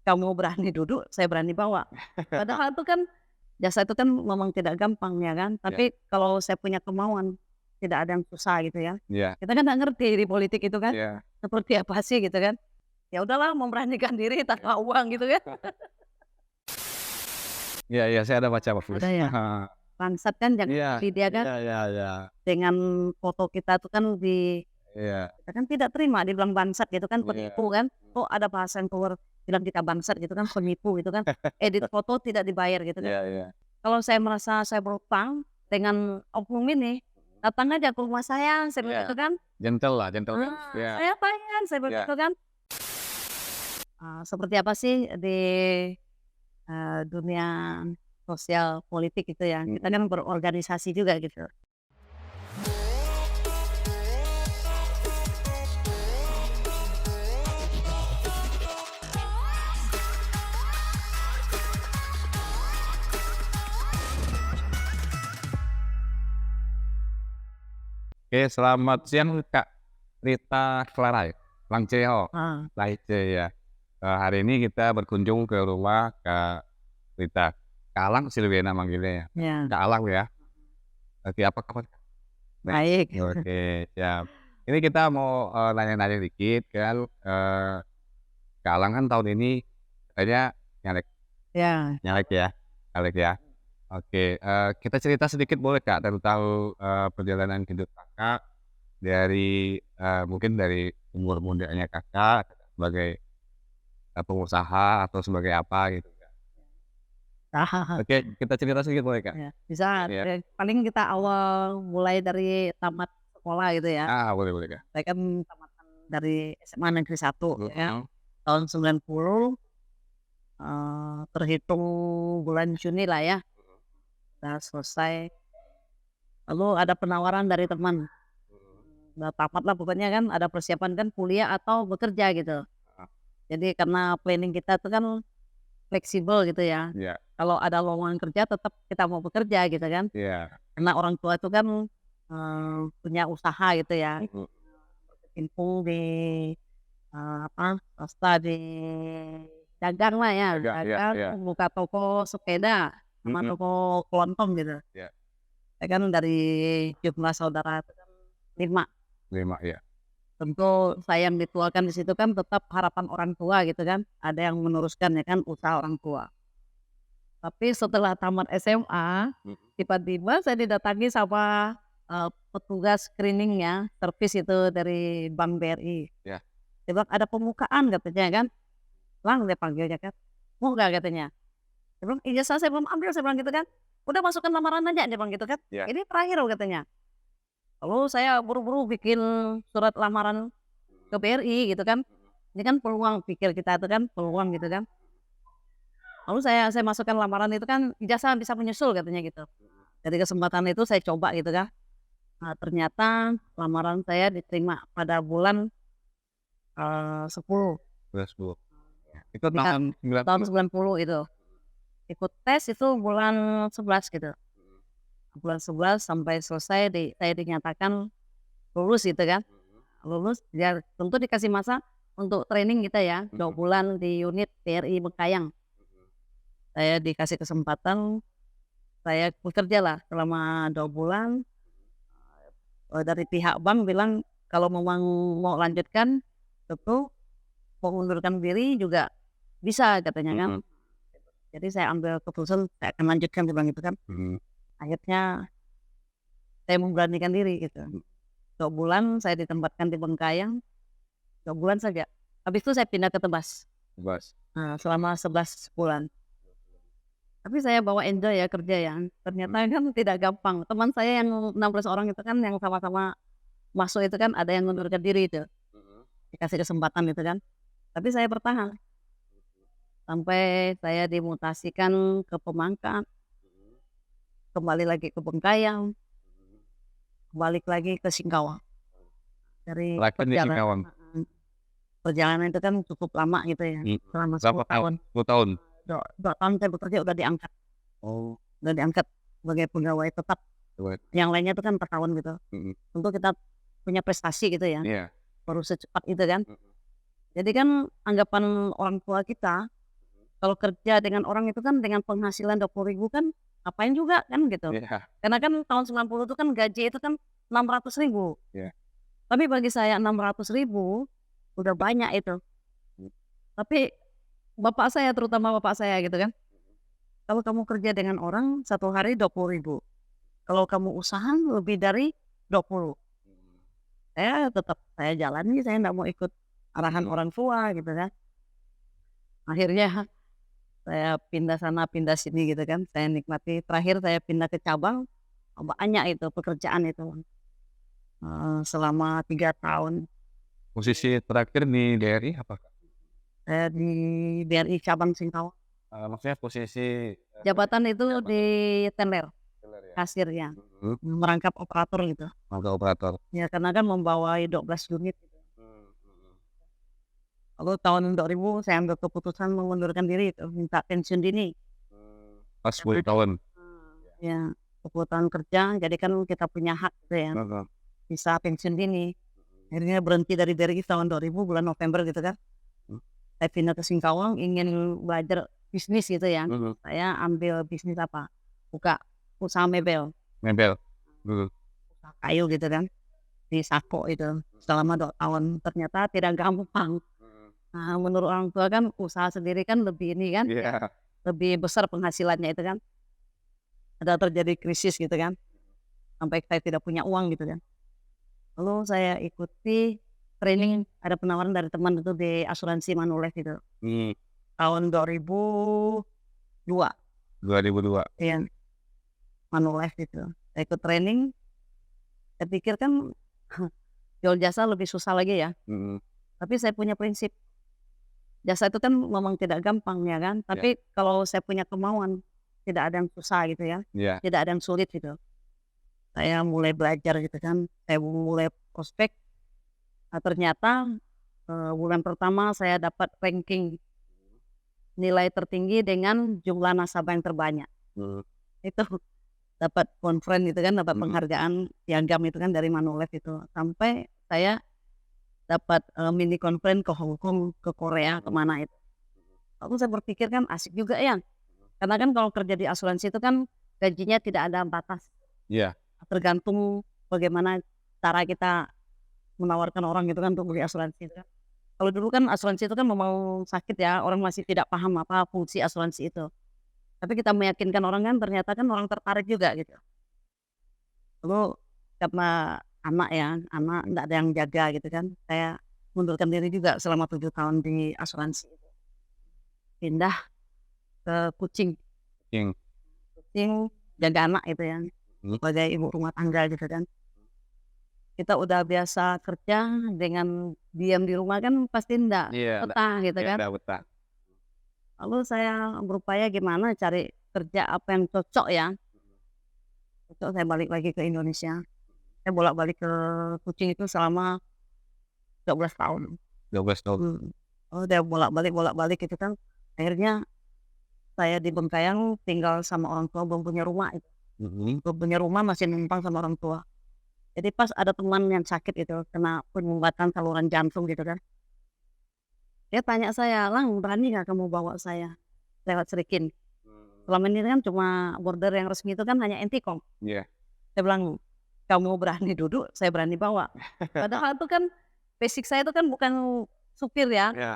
kamu berani duduk, saya berani bawa. Padahal itu kan jasa itu kan memang tidak gampang ya kan, Iya, tapi kalau saya punya kemauan, tidak ada yang susah gitu ya. iya, Kita kan nggak ngerti di politik itu kan, iya, seperti apa sih gitu kan. Ya udahlah memberanikan diri tanpa uang gitu kan. iya, iya, saya ada baca Pak Firus. Ada ya, bangsat kan jangan Iya, sampai dia kan iya, iya, iya, dengan foto kita tuh kan iya, kita kan tidak terima dibilang bangsat gitu kan, iya, penipu kan. Kok ada bahasa yang keluar bilang kita bangsat gitu kan, penipu gitu kan, edit foto tidak dibayar gitu kan. iya, iya. Kalau saya merasa saya berutang dengan oknum ini, datang aja ke rumah saya Iya, bilang gitu kan, gentle lah, gentleman. Iya, "Saya bayar," saya bilang iya, gitu kan. Seperti apa sih di, dunia sosial politik gitu ya, kita mhm. kan berorganisasi juga gitu. Oke, selamat siang Kak Rita Clara ya? Langceho, Ah, Laice ya. Hari ini kita berkunjung ke rumah Kak Rita. Kak Alang sih lebih enak manggilnya ya. ya, Kak Alang ya. Oke, apa kabar? Baik. baik. Oke, siap. Ini kita mau, nanya-nanya dikit kan, Kak Alang kan tahun ini kayaknya nyalek Ya, nyalek ya? Caleg ya? Oke, kita cerita sedikit boleh Kak tentang, perjalanan hidup Kakak dari, mungkin dari umur mudanya Kakak sebagai, pengusaha atau sebagai apa gitu Kak? Oke, kita cerita sedikit boleh Kak? ya, bisa, Iya. paling kita awal mulai dari tamat sekolah gitu ya. Boleh boleh Kak. Saya kan tamatan dari SMA Negeri 1 ya, Mhm, tahun 90, terhitung bulan Juni lah ya, udah selesai. Lalu ada penawaran dari teman, mhm, udah tamat lah pokoknya kan, ada persiapan kan kuliah atau bekerja gitu. heeh, Jadi karena planning kita tuh kan fleksibel gitu ya, iya, kalau ada lowongan kerja tetap kita mau bekerja gitu kan. iya, Karena orang tua itu kan, punya usaha gitu ya, mhm, berkecimpung di, apa, swasta di dagang lah ya, agak iya dagang, iya, buka toko sepeda sama mhm, toko kelontong gitu. iya, Saya kan dari jumlah saudara itu kan 5, 5 iya, tentu saya yang dituakan di situ kan tetap harapan orang tua gitu kan, ada yang meneruskan ya kan usaha orang tua. Tapi setelah tamat SMA, mhm, tiba-tiba saya didatangi sama, petugas screening-nya, servis itu dari Bank BRI. iya, Dia bilang, "Ada pembukaan," katanya kan, "Lang," dia panggilnya kan, "mau nggak?" katanya. Dia bilang, "Ijazah saya belum ambil," saya bilang gitu kan. "Udah masukkan lamaran aja," dia bilang gitu kan, iya, "ini terakhir," katanya. Lalu saya buru-buru bikin surat lamaran ke BRI gitu kan, mhm, ini kan peluang, pikir kita itu kan peluang gitu kan. Lalu saya masukkan lamaran itu kan, "Ijazah bisa menyusul," katanya gitu. mhm, Dari kesempatan itu saya coba gitu kan, ternyata lamaran saya diterima pada bulan, 10, 11 itu di tahun tahun 90? 90 itu. Ikut tes itu bulan 11 gitu, Mhm, bulan 11 sampai selesai saya dinyatakan lulus gitu kan. mhm, Lulus ya tentu dikasih masa untuk training kita ya, 2 mhm, bulan di unit BRI Bengkayang. mhm, Saya dikasih kesempatan, saya bekerja lah selama 2 bulan, dari pihak bank bilang kalau memang mau lanjutkan, tentu mengundurkan diri juga bisa katanya kan. mhm, Jadi saya ambil keputusan saya akan lanjutkan, dia bilang gitu kan. mhm, Akhirnya saya memberanikan diri gitu. mhm, 2 bulan saya ditempatkan di Bengkayang, 2 bulan saja. Habis itu saya pindah ke Tebas, Bebas. selama 11 bulan. Tapi saya bawa enjoy ya kerja ya, Mhm, ternyata kan tidak gampang. Teman saya yang 16 orang itu kan yang sama-sama masuk itu kan ada yang mengundurkan diri itu, mhm, dikasih kesempatan gitu kan. Tapi saya bertahan, sampai saya dimutasikan ke Pemangkat, mhm, kembali lagi ke Bengkayang, mhm. balik lagi ke Singkawang. Dari Terakhir di Singkawang? perjalanan itu kan cukup lama gitu ya, Mhm. selama Berapa 10 tahun? tahun. 10 tahun? 2 tahun saya bekerja Oh, udah diangkat sebagai pegawai tetap, buat yang lainnya itu kan per tahun gitu. mhm, Tentu kita punya prestasi gitu ya, iya, baru secepat itu kan. mhm, Jadi kan anggapan orang tua kita, kalau kerja dengan orang itu kan dengan penghasilan 20.000 kan ngapain juga kan gitu. Iya. Karena kan tahun 90 itu kan gaji itu kan 600.000. Iya. Tapi bagi saya 600.000 udah banyak itu. Tapi bapak saya, terutama bapak saya gitu kan, kalau kamu kerja dengan orang 1 hari 20.000, kalau kamu usaha lebih dari 20, saya tetap saya jalani, saya nggak mau ikut arahan orang tua gitu kan. Akhirnya saya pindah sana pindah sini gitu kan, saya nikmati. Terakhir saya pindah ke cabang, banyak itu pekerjaan itu, selama 3 tahun. Posisi terakhir di BRI apa, Kak? Saya di BRI cabang Singkawang. Maksudnya posisi, Jabatan itu di teller, teller ya? kasirnya, merangkap operator gitu. Mangga operator. Ya karena kan membawai 12 unit gitu. Lalu tahun 2000 saya ambil keputusan mengundurkan diri itu, minta pensiun dini. Pas 10 tahun. Ya, 10 tahun kerja, jadi kan kita punya hak gitu ya, bisa pensiun dini. Akhirnya berhenti dari BRI tahun 2000 bulan November gitu kan. Saya pindah ke Singkawang, ingin belajar bisnis gitu ya. Saya ambil bisnis apa? Buka usaha mebel, Mebel. usaha kayu gitu kan. Di Sako itu selama 2 tahun. Ternyata tidak gampang. Nah, menurut orang tua kan usaha sendiri kan lebih ini kan, Iya. lebih besar penghasilannya itu kan. Ada terjadi krisis gitu kan. Sampai saya tidak punya uang gitu kan. Lalu saya ikuti training, ada penawaran dari teman itu di asuransi Manulife itu. Tahun 2002. 2002. Iya. Manulife itu. Saya ikut training. Saya pikir kan jual jasa lebih susah lagi ya. Tapi saya punya prinsip. Jasa itu kan memang tidak gampang ya kan. Tapi kalau saya punya kemauan, tidak ada yang susah gitu ya. Iya. Tidak ada yang sulit gitu. Saya mulai belajar gitu kan. Saya mulai prospek. Nah, ternyata bulan pertama saya dapat ranking nilai tertinggi dengan jumlah nasabah yang terbanyak. Itu dapat conference gitu kan, dapat penghargaan piagam itu kan dari Manulife itu. Sampai saya dapat mini conference ke Hong Kong, ke Korea, kemana itu. Lalu saya berpikir kan asik juga ya. Karena kan kalau kerja di asuransi itu kan gajinya tidak ada batas. Iya. Tergantung bagaimana cara kita menawarkan orang gitu kan untuk beli asuransi itu kan. Kalau dulu kan asuransi itu kan memang sakit ya, orang masih tidak paham apa fungsi asuransi itu. Tapi kita meyakinkan orang kan ternyata kan orang tertarik juga gitu. Lalu karena anak enggak ada yang jaga gitu kan. Saya mundurkan diri juga selama 7 tahun di asuransi itu. Pindah ke Kucing. Kucing jaga anak itu ya. Sebagai ibu rumah tangga gitu kan. Kita udah biasa kerja dengan diam di rumah kan pasti enggak betah gitu kan. Iya, betah. Lalu saya berupaya gimana cari kerja apa yang cocok ya. Cocok, saya balik lagi ke Indonesia. Saya bolak-balik ke Kucing itu selama 12 tahun. 12 tahun. Oh, udah bolak-balik gitu kan. Akhirnya saya di Bengkayang tinggal sama orang tua, belum punya rumah itu. Belum punya rumah, masih numpang sama orang tua. Jadi pas ada teman yang sakit itu, kena penyumbatan saluran jantung gitu kan. Dia tanya saya, "Lang, berani nggak kamu bawa saya lewat Serikin? Selama ini kan cuma border yang resmi itu kan hanya Enticom." Iya. Saya bilang, "Kamu berani duduk, saya berani bawa." Padahal itu kan basic saya itu kan bukan supir ya. Iya.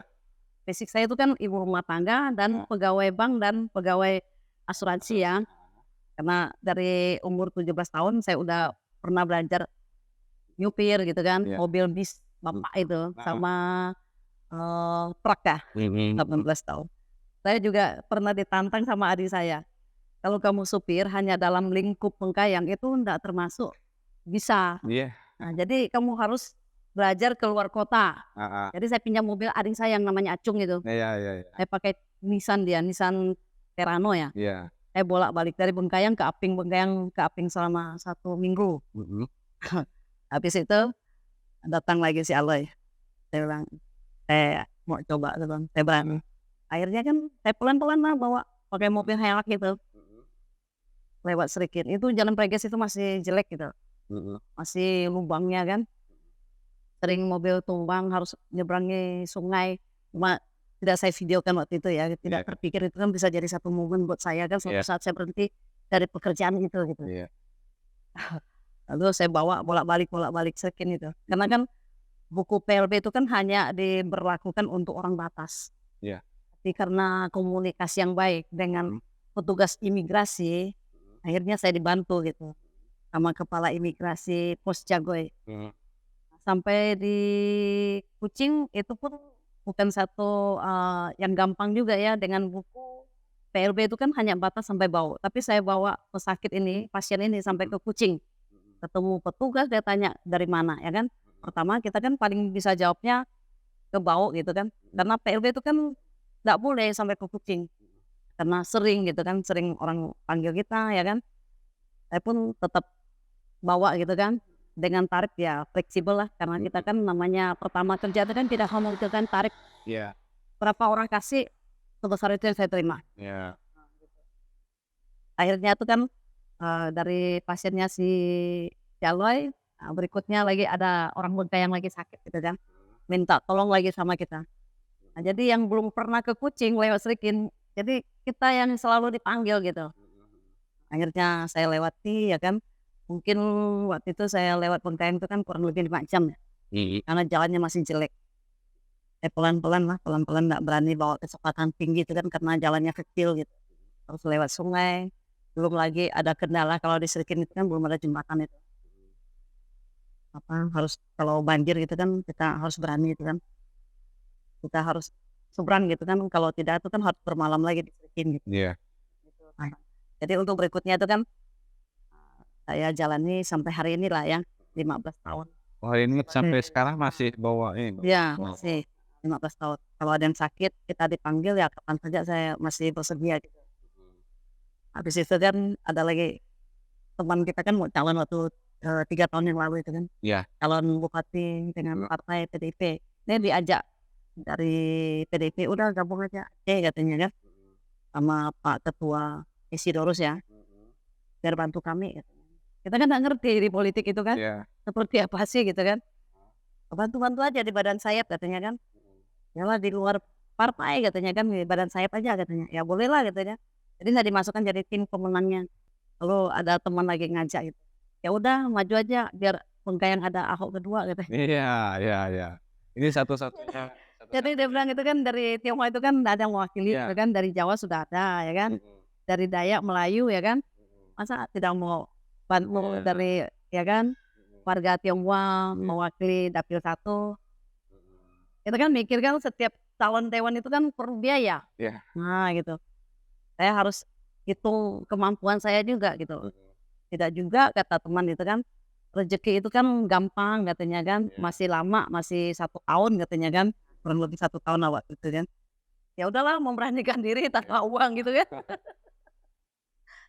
Basic saya itu kan ibu rumah tangga dan pegawai bank dan pegawai asuransi ya. Karena dari umur 17 tahun saya udah pernah belajar nyupir gitu kan, mobil bis bapak itu sama truk ya, 18 tahun. Saya juga pernah ditantang sama adik saya. Kalau kamu supir hanya dalam lingkup Bengkayang itu enggak termasuk bisa. Iya. Nah, jadi kamu harus belajar keluar kota. Jadi saya pinjam mobil adik saya yang namanya Acung itu. Iya. Saya pakai Nissan Nissan Terano ya. Iya. Saya bolak-balik dari Bengkayang ke Aping selama 1 minggu. Habis itu datang lagi si Aloy. Saya bilang, saya mau coba, saya berani. Akhirnya kan saya pelan-pelan lah bawa pakai mobil Hilux gitu. Lewat Serikin. Itu jalan Preges itu masih jelek gitu. Masih lubangnya kan. Sering mobil tumbang, harus nyeberangi sungai. Cuma tidak saya videokan waktu itu ya, Iya. tidak terpikir itu kan bisa jadi satu momen buat saya kan suatu Iya. saat saya berhenti dari pekerjaan itu gitu. Iya. Lalu saya bawa bolak-balik Srikin itu. Karena kan buku PLB itu kan hanya diberlakukan untuk orang batas. Iya. Tapi karena komunikasi yang baik dengan petugas imigrasi, akhirnya saya dibantu gitu sama kepala imigrasi Pos Jagoy. Sampai di Kucing itu pun bukan satu yang gampang juga ya, dengan buku PLB itu kan hanya batas sampai Bau. Tapi saya bawa pesakit ini, pasien ini sampai ke Kucing. Ketemu petugas dia tanya dari mana ya kan. Pertama kita kan paling bisa jawabnya ke Bau gitu kan. Karena PLB itu kan nggak boleh sampai ke Kucing. Karena sering gitu kan, sering orang panggil kita ya kan. Saya pun tetap bawa gitu kan. Dengan tarif ya fleksibel lah, karena kita kan namanya pertama kerja itu kan tidak memikirkan tarif Iya. berapa orang kasih, sebesar itu yang saya terima. Iya. Akhirnya itu kan dari pasiennya si Jaloy, berikutnya lagi ada orang muda yang lagi sakit gitu kan, minta tolong lagi sama kita. Nah, jadi yang belum pernah ke Kucing lewat Srikin, jadi kita yang selalu dipanggil gitu. Akhirnya saya lewati ya kan, mungkin waktu itu saya lewat Bengkayang itu kan kurang lebih 5 jam ya, karena jalannya masih jelek. Saya pelan-pelan nggak berani bawa kecepatan tinggi itu kan karena jalannya kecil gitu. Harus lewat sungai, belum lagi ada kendala kalau di Srikin itu kan belum ada jembatan itu. Harus kalau banjir gitu kan kita harus berani itu kan. Kita harus seberang gitu kan, kalau tidak itu kan harus bermalam lagi di Srikin gitu. Iya. Nah, jadi untuk berikutnya itu kan saya jalani sampai hari ini lah ya, 15 tahun. Oh, ini sampai sekarang masih bawa ini? Iya, masih 15 tahun. Kalau ada yang sakit, kita dipanggil ya kapan saja saya masih bersedia gitu. Habis itu kan ada lagi teman kita kan mau calon waktu 3 tahun yang lalu itu kan. Iya. Calon bupati dengan partai PDIP. Ini diajak dari PDIP, udah gabung aja. Katanya kan. Sama Pak Ketua Isidorus ya. Biar bantu kami gitu. Kita kan nggak ngerti di politik itu kan, Iya. seperti apa sih gitu kan. Bantu-bantu aja di badan sayap katanya kan. Yalah di luar partai katanya kan, di badan sayap aja katanya. Ya boleh lah katanya. Jadi nggak dimasukkan jadi tim pemenangnya. Lalu ada teman lagi ngajak gitu. Ya udah maju aja biar Bengkayang ada Ahok kedua katanya. Iya. Ini satu-satunya. Jadi dia bilang itu kan dari Tionghoa itu kan ada yang mewakili Iya. gitu kan, dari Jawa sudah ada ya kan. Dari Dayak, Melayu ya kan. Masa tidak mau bantu dari ya kan warga Tionghoa mewakili dapil 1. Kita kan mikir kan setiap calon dewan itu kan perlu biaya. Iya. Nah gitu. Saya harus hitung kemampuan saya juga gitu. Tidak juga kata teman itu kan, rezeki itu kan gampang katanya kan, masih lama, masih 1 tahun katanya kan, kurang lebih 1 tahun lah waktu itu kan. Ya udahlah memberanikan diri tanpa uang gitu kan.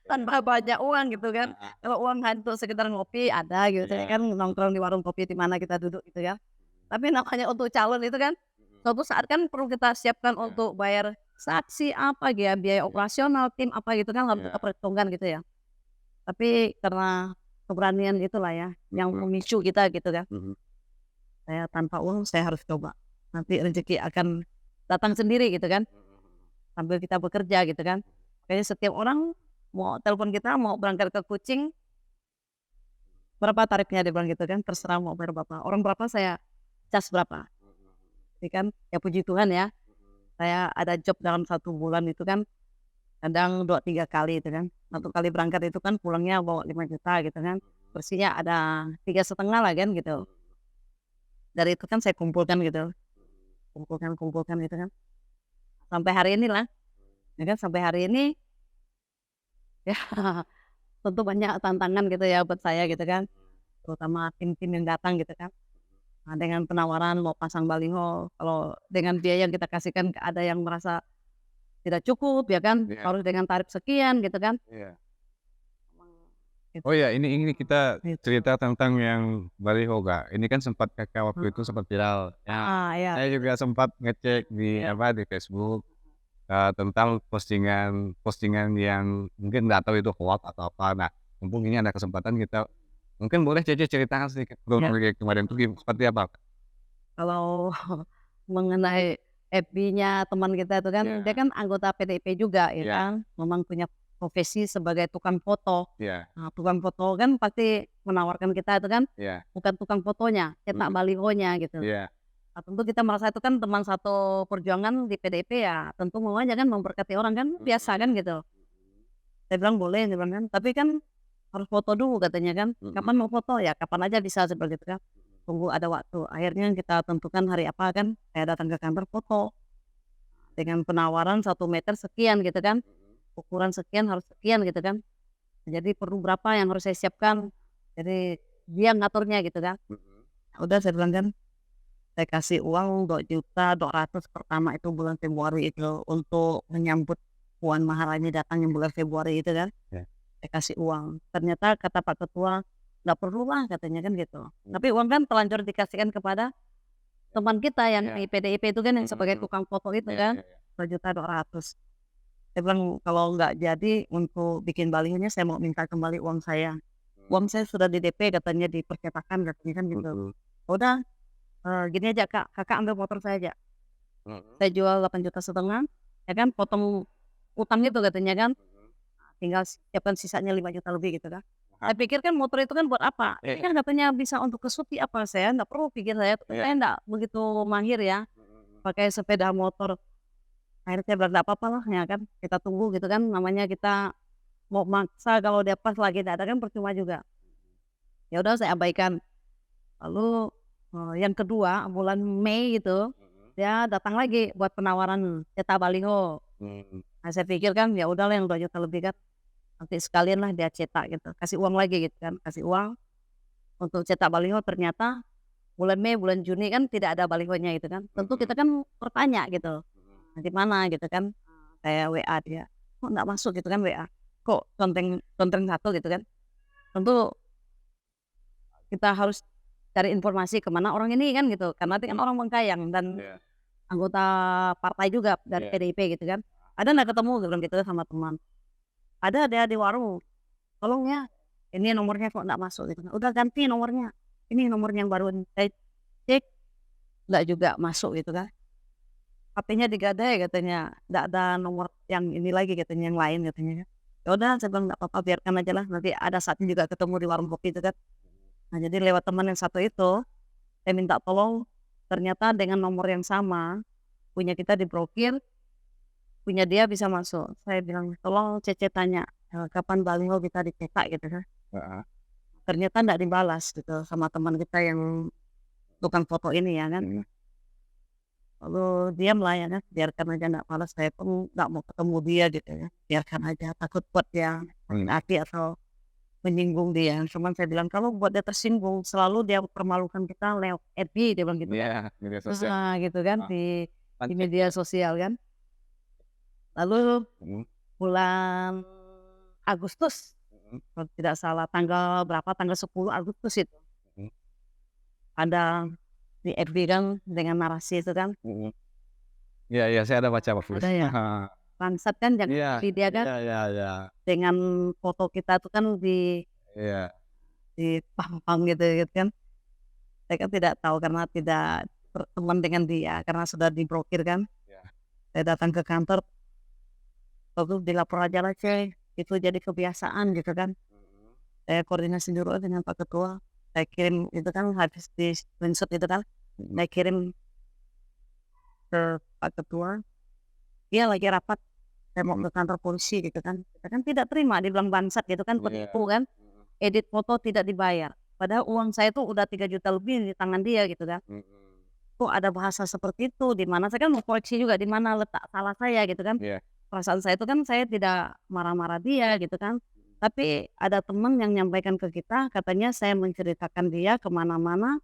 Tanpa banyak uang gitu kan. Kalau uang untuk sekedar ngopi ada gitu ya kan, nongkrong di warung kopi di mana kita duduk gitu ya. Tapi namanya untuk calon itu kan, suatu saat kan perlu kita siapkan untuk bayar saksi apa gitu ya, biaya operasional tim apa gitu kan harus kita perhitungkan gitu ya. Tapi karena keberanian itulah ya yang memicu kita gitu kan. Saya tanpa uang saya harus coba. Nanti rezeki akan datang sendiri gitu kan. Sambil kita bekerja gitu kan. Makanya setiap orang mau telepon kita mau berangkat ke Kucing, berapa tarifnya dia bilang gitu kan, terserah mau bayar berapa. Orang berapa saya cas berapa. Jadi kan ya puji Tuhan ya. Saya ada job dalam 1 bulan itu kan kadang 2-3 kali itu kan. 1 kali berangkat itu kan pulangnya bawa 5 juta gitu kan. Bersihnya ada 3,5 lah kan gitu. Dari itu kan saya kumpulkan gitu. Kumpulkan gitu kan. Sampai hari ini lah. Ya kan sampai hari ini ya tentu banyak tantangan gitu ya buat saya gitu kan. Terutama tim-tim yang datang gitu kan. Nah, dengan penawaran mau pasang baliho, kalau dengan biaya yang kita kasihkan ada yang merasa tidak cukup ya kan, harus dengan tarif sekian gitu kan. Iya. Gitu. Oh ya, ini kita Gitu. cerita tentang yang baliho, Kak. Ini kan sempat Kakak waktu itu sempat viral. Ya, Iya. saya juga sempat ngecek di di Facebook tentang postingan yang mungkin nggak tahu itu hoax atau apa. Nah, mumpung ini ada kesempatan kita mungkin boleh Cece ceritakan sedikit kronologi kemarin itu seperti apa? Kalau mengenai FB-nya teman kita itu kan, Iya. dia kan anggota PDIP juga ya Iya. kan, memang punya profesi sebagai tukang foto. Iya. Nah, tukang foto kan pasti menawarkan kita itu kan, Iya. bukan tukang fotonya, cetak balihonya gitu. Iya. Nah, tentu kita merasa itu kan teman satu perjuangan di PDIP ya, tentu mau aja kan memberkati orang kan, biasa kan gitu. Saya bilang boleh, dia bilang kan, tapi kan harus foto dulu katanya kan, kapan mau foto? Ya kapan aja bisa seperti itu kan, tunggu ada waktu. Akhirnya kita tentukan hari apa kan, saya datang ke kantor foto, dengan penawaran 1 meter sekian gitu kan, ukuran sekian harus sekian gitu kan. Jadi perlu berapa yang harus saya siapkan, jadi dia ngaturnya gitu kan. Udah saya bilang kan, saya kasih uang 2.200.000 pertama itu bulan Februari itu untuk menyambut Puan Maharani datang yang bulan Februari itu kan. Ya. Saya kasih uang. Ternyata kata Pak Ketua, "Nggak perlu lah," katanya kan gitu. Tapi uang kan telanjur dikasihkan kepada teman kita yang Ya. di PDIP itu kan yang sebagai tukang foto itu kan, 2.200.000. Saya bilang, "Kalau nggak jadi untuk bikin balihonya saya mau minta kembali uang saya. Uang saya sudah di DP," katanya, "di percetakan," katanya kan gitu. Udah, gini aja Kak, Kakak ambil motor saya aja. Saya jual 8,5 juta, ya kan, potong utang itu katanya kan, tinggal siapkan sisanya 5 juta lebih gitu kan. Saya pikir kan motor itu kan buat apa? Ini kan katanya bisa untuk ke Suti apa, saya nggak perlu, pikir saya, saya nggak begitu mahir ya, pakai sepeda motor. Akhirnya saya bilang, "Nggak apa-apa lah ya kan, kita tunggu," gitu kan, namanya kita mau maksa kalau dia pas lagi nggak ada kan percuma juga. Ya udah saya abaikan. Lalu, yang kedua bulan Mei itu, dia datang lagi buat penawaran cetak baliho. Nah, saya pikir kan ya udahlah yang 2 juta lebih kan, nanti sekalian lah dia cetak gitu, kasih uang lagi gitu kan, kasih uang untuk cetak baliho. Ternyata bulan Mei, bulan Juni kan tidak ada balihonya gitu kan. Tentu kita kan bertanya gitu, "Di mana?" gitu kan, saya WA dia, "Kok nggak masuk?" gitu kan WA, "Kok conteng conteng satu?" gitu kan. Tentu kita harus cari informasi ke mana orang ini kan gitu, karena dia kan orang Bengkayang dan anggota partai juga dari PDIP gitu kan. "Ada nggak ketemu?" dia bilang gitu sama teman. "Ada di warung, tolong ya, ini nomornya kok nggak masuk," gitu kan. "Udah ganti nomornya, ini nomornya yang baru." Saya cek, nggak juga masuk gitu kan. "HP-nya digadai," katanya, "nggak ada nomor yang ini lagi," katanya, "yang lain," katanya kan. Ya udah saya bilang, "Nggak apa-apa, biarkan aja lah, nanti ada saatnya juga ketemu di warung kopi itu kan." Nah, jadi lewat teman yang satu itu, saya minta tolong, ternyata dengan nomor yang sama, punya kita diblokir, punya dia bisa masuk. Saya bilang, "Tolong Cece tanya, kapan baliho kita dicetak," gitu kan. Heeh. Ternyata nggak dibalas gitu sama teman kita yang tukang foto ini ya kan. Lalu diam lah ya kan, biarkan aja nggak balas, saya pun nggak mau ketemu dia gitu ya. Biarkan aja, takut buat dia sakit hati atau menyinggung dia. Cuman saya bilang, "Kalau buat dia tersinggung, selalu dia permalukan kita lewat FB," dia bilang gitu kan. Iya, media sosial. Gitu kan Ah, di media sosial kan. Lalu bulan Agustus, kalau tidak salah tanggal berapa, tanggal 10 Agustus itu, ada di FB kan dengan narasi itu kan, Iya, iya, saya ada baca Pak Fulus. ada ya, bangsat kan jangan Iya, pilih dia kan, iya, iya, iya, dengan foto kita tuh kan iya. dipampang gitu kan. Saya kan tidak tahu karena tidak berteman dengan dia, karena sudah diblokir kan. Iya. Saya datang ke kantor, lalu dilapor aja lah Cey, itu jadi kebiasaan gitu kan. Saya koordinasi dulu dengan Pak Ketua, saya kirim itu kan habis di screenshot itu kan, saya kirim ke Pak Ketua, dia lagi rapat, saya mau ke kantor polisi gitu kan. Kita kan tidak terima, dibilang bangsat gitu kan, penipu kan, edit foto tidak dibayar. Padahal uang saya tuh udah 3 juta lebih di tangan dia gitu kan. Kok ada bahasa seperti itu, di mana saya kan mau koreksi juga di mana letak salah saya gitu kan. Iya. Perasaan saya itu kan saya tidak marah-marah dia gitu kan. Tapi ada teman yang nyampaikan ke kita, katanya saya menceritakan dia kemana-mana,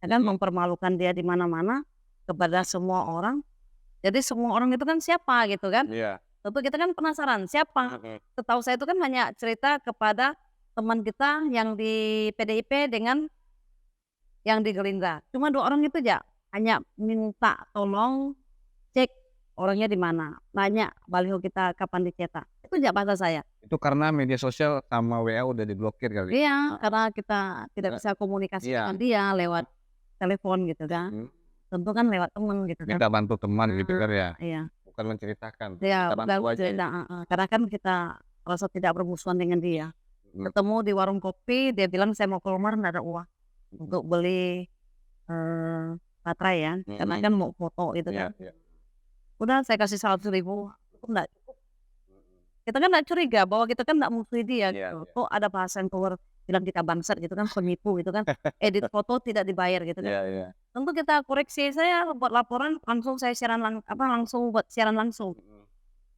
ya kan, mempermalukan dia di mana-mana kepada semua orang. Jadi semua orang itu kan siapa gitu kan. Iya. Tentu kita kan penasaran siapa. Setahu saya itu kan hanya cerita kepada teman kita yang di PDIP dengan yang di Gerindra. Cuma 2 orang itu aja, hanya minta tolong cek orangnya di mana, nanya baliho kita kapan dicetak. Itu aja bahasa saya. Itu karena media sosial sama WA udah diblokir kali? Iya, karena kita tidak bisa komunikasi Iya. dengan dia lewat telepon gitu kan. tentu kan lewat teman gitu kan. Minta bantu teman gitu kan ya, Iya. bukan menceritakan, Ya, minta bantu aja. cerita, karena kan kita merasa tidak bermusuhan dengan dia. Mhm, Ketemu di warung kopi, dia bilang, "Saya mau keluar nggak ada uang mhm, untuk beli, eee, baterai ya," karena mhm, kan mau foto gitu iya kan. iya, Udah saya kasih 100.000, cukup nggak? mhm, Kita kan nggak curiga bahwa kita kan nggak musuhi dia iya gitu. iya, Kok ada bahasa yang keluar bilang kita bangsat gitu kan, penipu gitu kan, edit foto tidak dibayar gitu kan. iya iya, Tentu kita koreksi, saya buat laporan langsung saya siaran langsung buat siaran langsung. mhm,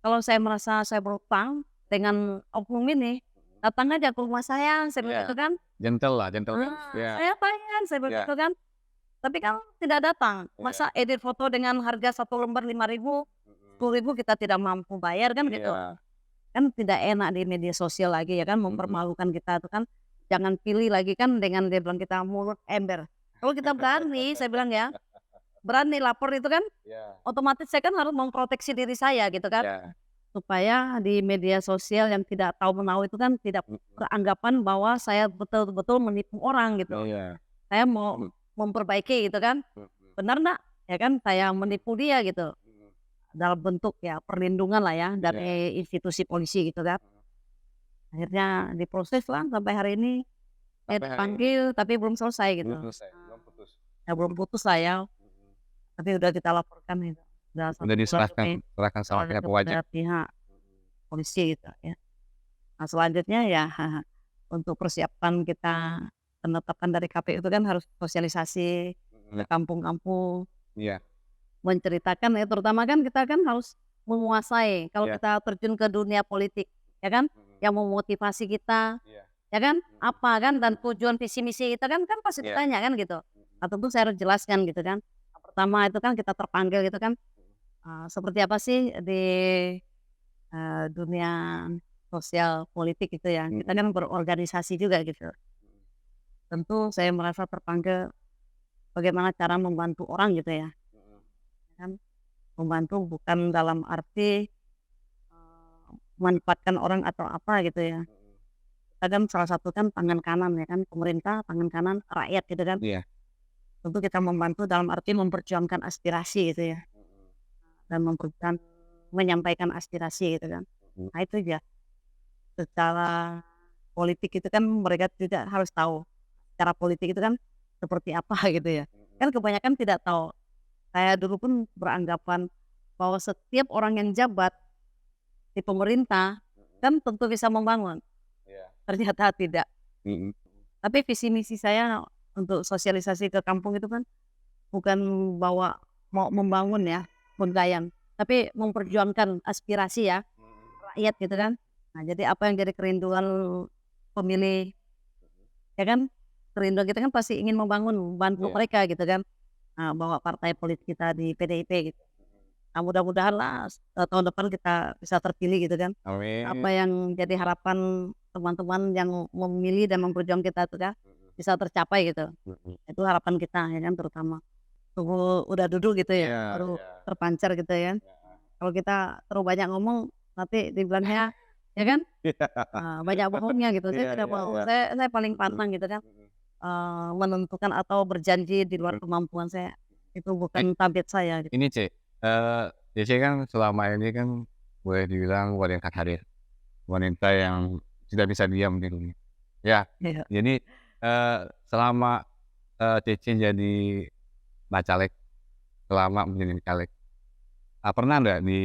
Kalau saya merasa saya berutang dengan oknum ini, mhm, datang aja ke rumah saya bilang iya, gitu kan. gentle lah, gentleman, iya Saya bayar, saya bilang iya gitu kan. Tapi kan tidak datang. iya, Masa edit foto dengan harga 1 lembar 5.000, mhm, 10.000 kita tidak mampu bayar kan gitu. iya, Kan tidak enak di media sosial lagi ya kan, mhm, mempermalukan kita tuh kan. Jangan pilih lagi kan dengan dia bilang kita mulut ember. Kalau kita berani, saya bilang ya, berani lapor itu kan, iya otomatis saya kan harus memproteksi diri saya gitu kan. iya, Supaya di media sosial yang tidak tahu menahu itu kan tidak mhm, beranggapan bahwa saya betul-betul menipu orang gitu. iya, Saya mau mhm, memperbaiki gitu kan, mhm, benar nggak? Ya kan saya menipu dia gitu, mhm, dalam bentuk ya perlindungan lah ya iya, dari institusi polisi gitu kan. mhm, Akhirnya diproses lah sampai hari ini, dia sampai hari ini dipanggil tapi belum selesai belum gitu. selesai, belum putus, Ya belum putus lah ya, mhm, tapi udah kita laporkan itu. Udah udah 1 bulan diserahkan lebih serahkan sama pihak wajib, kepada pihak mhm, polisi gitu ya. Nah selanjutnya ya untuk persiapan kita penetapan dari KPU itu kan harus sosialisasi ke mhm, kampung-kampung, iya menceritakan ya terutama kan kita kan harus menguasai kalau iya, kita terjun ke dunia politik, ya kan? mhm, Yang memotivasi kita, iya, ya kan? mhm, Apa kan dan tujuan visi misi kita kan pasti iya, ditanya kan gitu. mhm, Nah tentu saya harus jelaskan gitu kan. Yang pertama itu kan kita terpanggil gitu kan, mhm, seperti apa sih di, dunia sosial politik gitu ya, kita mhm, kan berorganisasi juga gitu. mhm, Tentu saya merasa terpanggil bagaimana cara membantu orang gitu ya, mhm, kan. Membantu bukan dalam arti, memanfaatkan orang atau apa gitu ya. mhm, Kita kan salah satu kan tangan kanan ya kan, pemerintah, tangan kanan rakyat gitu kan. iya, Tentu kita membantu dalam arti memperjuangkan aspirasi gitu ya, mhm, dan menyampaikan aspirasi gitu kan. mhm, Nah itu ya, secara politik itu kan mereka juga harus tahu, secara politik itu kan seperti apa gitu ya. mhm, Kan kebanyakan tidak tahu. Saya dulu pun beranggapan bahwa setiap orang yang jabat di pemerintah mhm, kan tentu bisa membangun, iya, ternyata tidak. mhm, Tapi visi misi saya untuk sosialisasi ke kampung itu kan bukan bawa mau membangun ya, Benggayan, tapi memperjuangkan aspirasi ya, mhm, rakyat gitu kan. Nah jadi apa yang jadi kerinduan pemilih, ya kan, kerinduan kita kan pasti ingin membantu iya, mereka gitu kan, bawa partai politik kita di PDIP gitu. mhm, Nah mudah-mudahanlah tahun depan kita bisa terpilih gitu kan. Apa amin, yang jadi harapan teman-teman yang memilih dan memperjuangkan kita itu kan, mhm, bisa tercapai gitu. mhm, Itu harapan kita ya kan terutama. Tunggu udah duduk gitu ya, iya baru iya, terpancar gitu ya. heeh, Kalau kita terlalu banyak ngomong, nanti dibilangnya ya kan, banyak bohongnya gitu. Saya iya tidak iya mau, iya, saya paling mhm, pantang gitu kan, mhm, menentukan atau berjanji di luar mhm, kemampuan saya. Itu eh, bukan tabiat saya gitu. ini C, Cici kan selama ini kan boleh dibilang wanita karir, wanita yang tidak bisa diam di rumah. Ya, Iya. jadi, selama, Cici jadi bacalek, selama menjadi caleg, pernah nggak di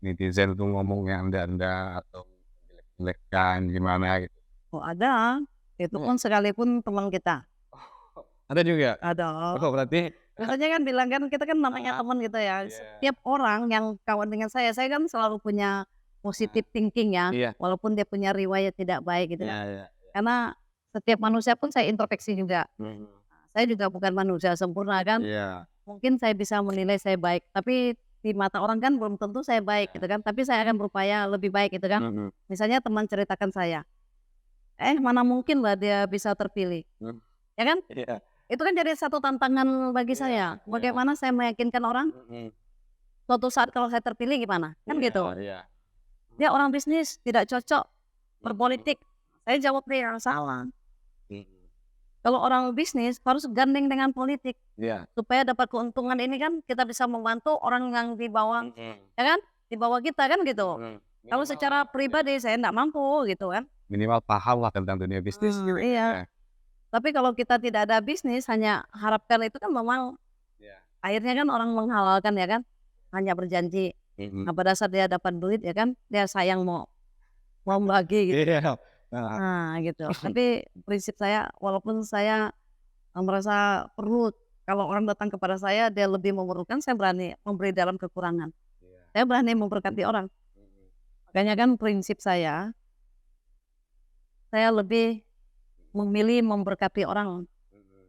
netizen tuh ngomong yang enggak-enggak atau menjelek-jelekan gimana gitu? Oh ada, itu Mmm, pun sekalipun teman kita, ada juga? ada. Oh berarti Biasanya kan bilang kan kita kan namanya heeh, teman gitu ya, iya, setiap orang yang kawan dengan saya kan selalu punya heeh, positive thinking ya, iya walaupun dia punya riwayat tidak baik gitu iya kan. iya, Karena setiap manusia pun saya introspeksi juga, mhm, saya juga bukan manusia sempurna kan, iya mungkin saya bisa menilai saya baik, tapi di mata orang kan belum tentu saya baik gitu iya, kan, tapi saya akan berupaya lebih baik gitu kan. mhm, Misalnya teman ceritakan saya, mana mungkin lah dia bisa terpilih, mmm, ya kan? iya Itu kan jadi satu tantangan bagi iya saya, iya, bagaimana saya meyakinkan orang mhm, suatu saat kalau saya terpilih gimana, kan iya gitu. iya, Dia orang bisnis, tidak cocok mhm, berpolitik. Saya jawab dia, salah. mhm, Kalau orang bisnis harus gandeng dengan politik Iya. supaya dapat keuntungan ini kan kita bisa membantu orang yang di bawah, Mhm. ya kan? Di bawah kita kan gitu. Mhm. Kalau Minimal secara pribadi saya enggak mampu gitu kan. minimal paham lah tentang dunia bisnis gitu Iya. ya. Tapi kalau kita tidak ada bisnis hanya harapkan itu kan memang Iya. akhirnya kan orang menghalalkan ya kan. Hanya berjanji. Mhm. Nah, pada saat dia dapat duit ya kan, dia sayang mau membagi gitu. Iya. Heeh. Nah, gitu. Tapi prinsip saya walaupun saya merasa perlu kalau orang datang kepada saya dia lebih memerlukan, saya berani memberi dalam kekurangan. Iya. Saya berani memberkati orang. Mhm. Makanya kan prinsip saya lebih memilih memberkati orang, Mhm.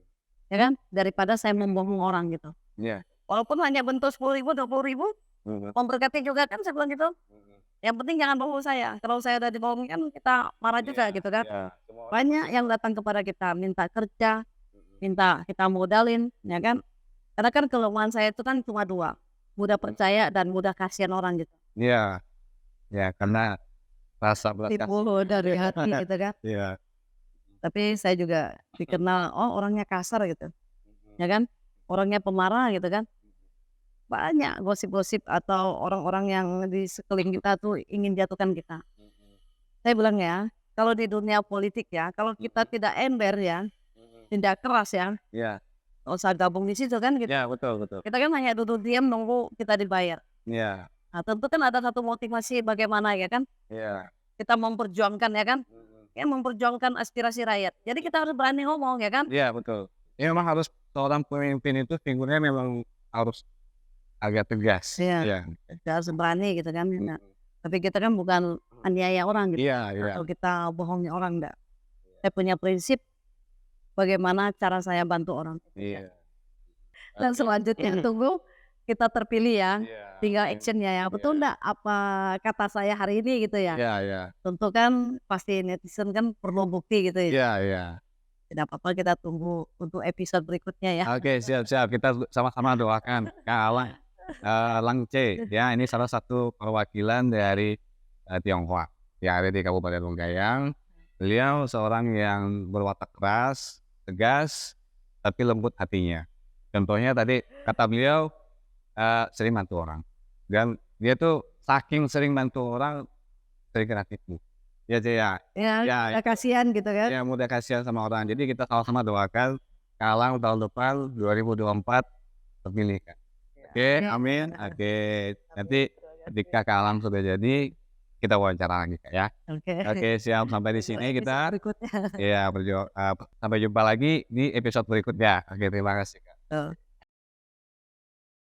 ya kan, daripada saya membohong orang gitu. Iya. Walaupun hanya bentuk 10.000, 20.000, Mhm. memberkati juga kan saya bilang gitu. Mhm. Yang penting jangan bohong saya, kalau saya udah dibohongin kan kita marah juga Iya, gitu kan. iya. Semua orang Banyak pasti yang datang kepada kita minta kerja, mhm. minta kita modalin, ya kan. Karena kan kelemahan saya itu kan cuma 2, mudah percaya dan mudah kasihan orang gitu. Iya. Ya karena rasa belas Timbul kasihan. dari hati gitu kan. Iya. Tapi saya juga dikenal, oh orangnya kasar gitu, Mhm. ya kan. Orangnya pemarah gitu kan. Banyak gosip-gosip atau orang-orang yang di sekeliling kita tuh ingin jatuhkan kita. Mhm. Saya bilang ya, kalau di dunia politik ya, kalau kita Mhm. tidak ember ya, Mhm. tidak keras ya, Iya. nggak usah gabung di situ kan gitu. Iya, betul betul. Kita kan hanya duduk diam nunggu kita dibayar. Iya. Nah, tentu kan ada satu motivasi bagaimana ya kan, Iya. kita memperjuangkan ya kan, Mhm. ya memperjuangkan aspirasi rakyat. Jadi kita harus berani ngomong ya kan. Iya, betul. Ya memang harus seorang pemimpin itu figurnya memang harus agak tegas. Iya, Iya. kita harus berani gitu kan. Nah, Mhm. tapi kita kan bukan aniaya orang gitu, Iya iya. atau kita bohongi orang enggak. Saya punya prinsip bagaimana cara saya bantu orang. Iya. Dan Oke. selanjutnya tunggu kita terpilih ya, Iya. tinggal action-nya ya, betul Iya. enggak apa kata saya hari ini gitu ya. Iya iya. Tentu kan pasti netizen kan perlu bukti gitu ya. Iya iya. Tidak apa-apa kita tunggu untuk episode berikutnya ya. Oke, siap siap. Kita sama-sama doakan Kak Alang, Langce ya, ini salah satu perwakilan dari, Tionghoa yang ada di Kabupaten Bengkayang. Beliau seorang yang berwatak keras, tegas, tapi lembut hatinya. Contohnya tadi kata beliau, sering bantu orang dan dia tuh saking sering bantu orang, sering kena tipu. Ya, Ci, ya. Ya, Ya, kita kasihan gitu kan. ya mudah kasihan sama orang. Jadi kita sama-sama doakan Kak Alang tahun depan 2024 terpilih, Kak. Oke, Oke. amin. Oke, nanti ketika Kak Alang sudah jadi, kita wawancara lagi, Kak, ya. Oke. Oke, siap. Sampai di sini Episode kita. berikutnya. Ya, sampai jumpa lagi di episode berikutnya. Oke, terima kasih, Kak. Tuh.